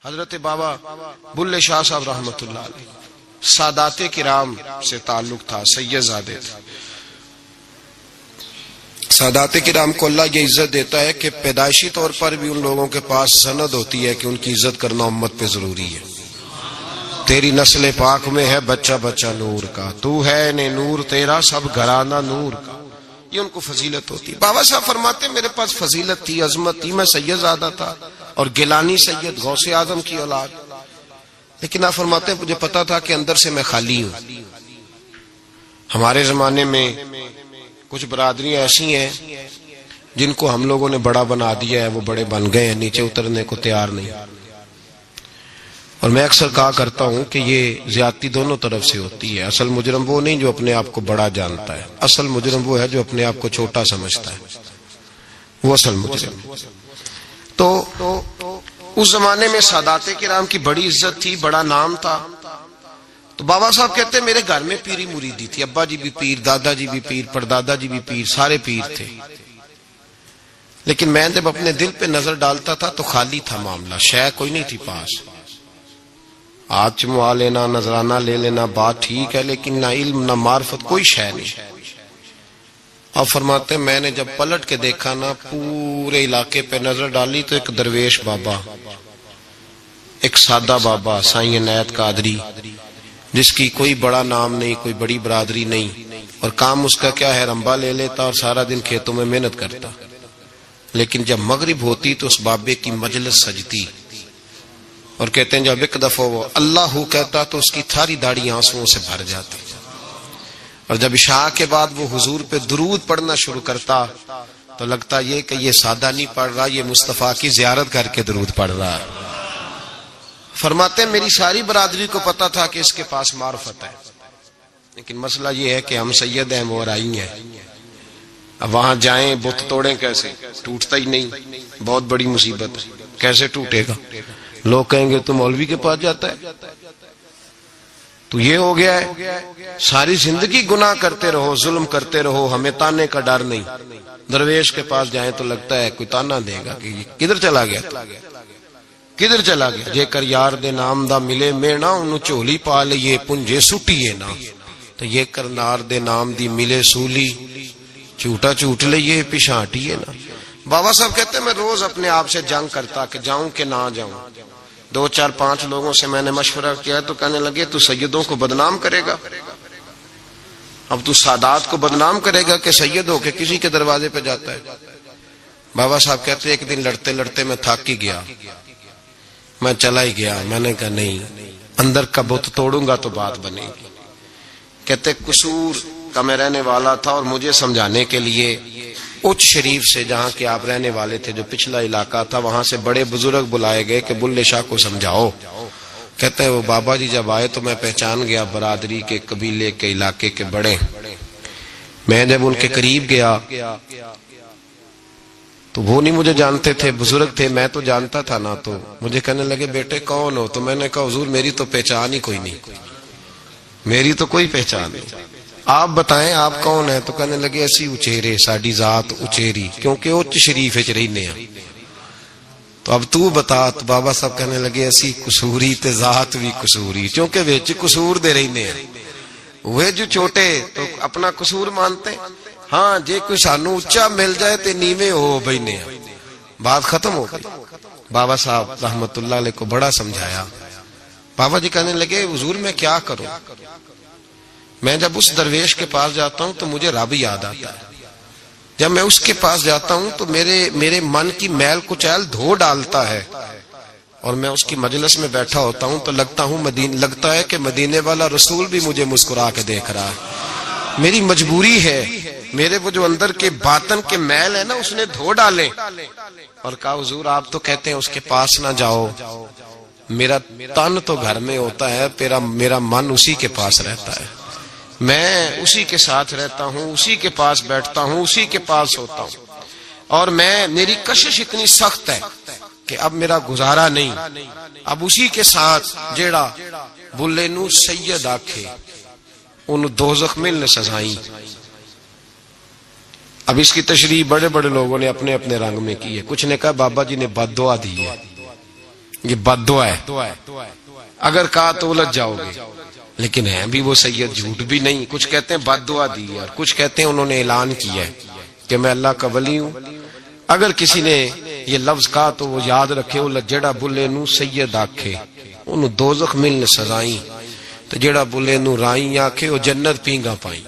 حضرت بابا بلے شاہ صاحب رحمت اللہ علیہ سادات کرام سے تعلق تھا، سید زادے تھے۔ سادات کرام کو اللہ یہ عزت دیتا ہے کہ پیدائشی طور پر بھی ان لوگوں کے پاس سند ہوتی ہے کہ ان کی عزت کرنا امت پہ ضروری ہے۔ تیری نسل پاک میں ہے بچہ بچہ نور کا، تو ہے نے نور تیرا سب گھرانہ نور کا، یہ ان کو فضیلت ہوتی ہے۔ بابا صاحب فرماتے ہیں میرے پاس فضیلت تھی، عظمت تھی، میں سید زادہ تھا اور گیلانی سید غوث اعظم کی اولاد، لیکن آپ فرماتے ہیں مجھے پتا تھا کہ اندر سے میں خالی ہوں۔ ہمارے زمانے میں کچھ برادریاں ایسی ہیں جن کو ہم لوگوں نے بڑا بنا دیا ہے، وہ بڑے بن گئے ہیں، نیچے اترنے کو تیار نہیں۔ اور میں اکثر کہا کرتا ہوں کہ یہ زیادتی دونوں طرف سے ہوتی ہے۔ اصل مجرم وہ نہیں جو اپنے آپ کو بڑا جانتا ہے، اصل مجرم وہ ہے جو اپنے آپ کو چھوٹا سمجھتا ہے، وہ اصل مجرم۔ تو اس زمانے میں سادات کرام کی بڑی عزت تھی، بڑا نام تھا۔ تو بابا صاحب کہتے ہیں میرے گھر میں پیری مریدی تھی، ابا جی بھی پیر، دادا جی بھی پیر، پردادا جی بھی پیر، سارے پیر تھے، لیکن میں جب اپنے دل پہ نظر ڈالتا تھا تو خالی تھا معاملہ، شے کوئی نہیں تھی پاس۔ ہاتھ چموا لینا، نذرانہ لے لینا بات ٹھیک ہے، لیکن نہ علم نہ معرفت، کوئی شے نہیں۔ اور فرماتے ہیں میں نے جب پلٹ کے دیکھا نا، پورے علاقے پہ نظر ڈالی تو ایک درویش بابا، ایک سادہ بابا سائیں عنایت قادری، جس کی کوئی بڑا نام نہیں، کوئی بڑی برادری نہیں، اور کام اس کا کیا ہے، رمبا لے لیتا اور سارا دن کھیتوں میں محنت کرتا، لیکن جب مغرب ہوتی تو اس بابے کی مجلس سجتی، اور کہتے ہیں جب ایک دفعہ وہ اللہ کہتا تو اس کی تھاری داڑھی آنسوؤں سے بھر جاتی، اور جب عشاء کے بعد وہ حضور پہ درود پڑھنا شروع کرتا تو لگتا یہ کہ یہ سادہ نہیں پڑھ رہا، یہ مصطفیٰ کی زیارت کر کے درود پڑھ رہا۔ فرماتے ہیں میری ساری برادری کو پتا تھا کہ اس کے پاس معرفت ہے، لیکن مسئلہ یہ ہے کہ ہم سید ہیں، وہ رائی ہیں، اب وہاں جائیں بت توڑیں کیسے، ٹوٹتا ہی نہیں، بہت بڑی مصیبت ہے، کیسے ٹوٹے گا؟ لوگ کہیں گے تو مولوی کے پاس جاتا ہے، تو یہ ہو گیا ہے ساری زندگی گناہ کرتے رہو، ظلم کرتے رہو، ہمیں تانے کا ڈر نہیں۔ درویش کے پاس جائیں تو لگتا ہے کوئی تانا دے گا کہ کدھر چلا گیا، کدھر چلا گیا۔ جے کر یار دے نام دا ملے مینا، انہوں چولی پا لئیے پنجے سٹیے نا، تو یہ کر نار دے نام دی ملے سولی، چوٹا چوٹ لئیے پشانٹیے نا۔ بابا صاحب کہتے ہیں میں روز اپنے آپ سے جنگ کرتا کہ جاؤں کہ نہ جاؤں۔ 2 4 5 لوگوں سے میں نے مشورہ کیا تو کہنے لگے تو سیدوں کو بدنام کرے گا، اب تو سادات کو بدنام کرے گا کہ سید ہو کے کسی کے دروازے پہ جاتا ہے۔ بابا صاحب کہتے ایک دن لڑتے لڑتے میں تھک ہی گیا، میں چلا ہی گیا، میں نے کہا نہیں، اندر کا بت توڑوں گا تو بات بنے گی۔ کہتے قصور کا میں رہنے والا تھا اور مجھے سمجھانے کے لیے اچ شریف سے جہاں کے آپ رہنے والے تھے، جو پچھلا علاقہ تھا، وہاں سے بڑے بزرگ بلائے گئے کہ بلے شاہ کو سمجھاؤ۔ کہتے ہیں وہ بابا جی جب آئے تو میں پہچان گیا برادری کے، قبیلے کے، علاقے کے بڑے۔ میں جب ان کے قریب گیا تو وہ نہیں مجھے جانتے تھے، بزرگ تھے، میں تو جانتا تھا نا، تو مجھے کہنے لگے بیٹے کون ہو؟ تو میں نے کہا حضور میری تو پہچان ہی کوئی نہیں، میری تو کوئی پہچان نہیں، آپ بتائیں آپ کون ہیں؟ تو کہنے لگے اسی اچیرے، ساڈی ذات اچیری، کیونکہ اچ شریف وچ رہنے ہیں۔ تو اب تو بتا، تو بابا صاحب کہنے لگے اسی قصوری تے ذات بھی قصوری، کیونکہ وچ قصور دے رہنے ہیں، وہ جو چھوٹے تو اپنا قصور مانتے ہیں۔ ہاں جے کوئی سانو اچا مل جائے تے نیویں ہو بہنے ہیں، بات ختم ہو گئی۔ بابا صاحب رحمت اللہ علیہ کو بڑا سمجھایا۔ بابا جی کہنے لگے حضور میں کیا کروں؟ میں جب اس درویش کے پاس جاتا ہوں تو مجھے رب یاد آتا ہے، جب میں اس کے پاس جاتا ہوں تو میرے من کی میل کچیل دھو ڈالتا ہے، اور میں اس کی مجلس میں بیٹھا ہوتا ہوں تو لگتا ہے کہ مدینے والا رسول بھی مجھے مسکرا کے دیکھ رہا ہے۔ میری مجبوری ہے، میرے وہ جو اندر کے باطن کے میل ہے نا اس نے دھو ڈالے، اور کہا حضور آپ تو کہتے ہیں اس کے پاس نہ جاؤ، میرا تن تو گھر میں ہوتا ہے، میرا من اسی کے پاس رہتا ہے، میں اسی کے ساتھ رہتا ہوں، اسی کے پاس بیٹھتا ہوں، اسی کے پاس ہوتا ہوں، اور میری کشش اتنی سخت ہے کہ اب میرا گزارا نہیں، اب اسی کے ساتھ جیڑا بلے نو سید آکھے انہوں دوزخ ملنے سزائیں۔ اب اس کی تشریح بڑے بڑے لوگوں نے اپنے اپنے رنگ میں کی ہے، کچھ نے کہا بابا جی نے بد دعا دی ہے، یہ بد دعا ہے، اگر کہا تو الجھ جاؤ گے، لیکن ہیں بھی وہ سید جھوٹ بھی نہیں، کچھ کہتے ہیں بد دعا دی ہے اور کچھ کہتے ہیں انہوں نے اعلان کیا ہے کہ میں اللہ کا ولی ہوں۔ اگر کسی نے یہ لفظ کہا تو وہ یاد رکھے وہ جڑا بلے نو سید آکھے انہوں دوزخ ملنے سزائیں، تو جڑا بلے نو رائیں آکھے وہ جنت پینگا پائیں۔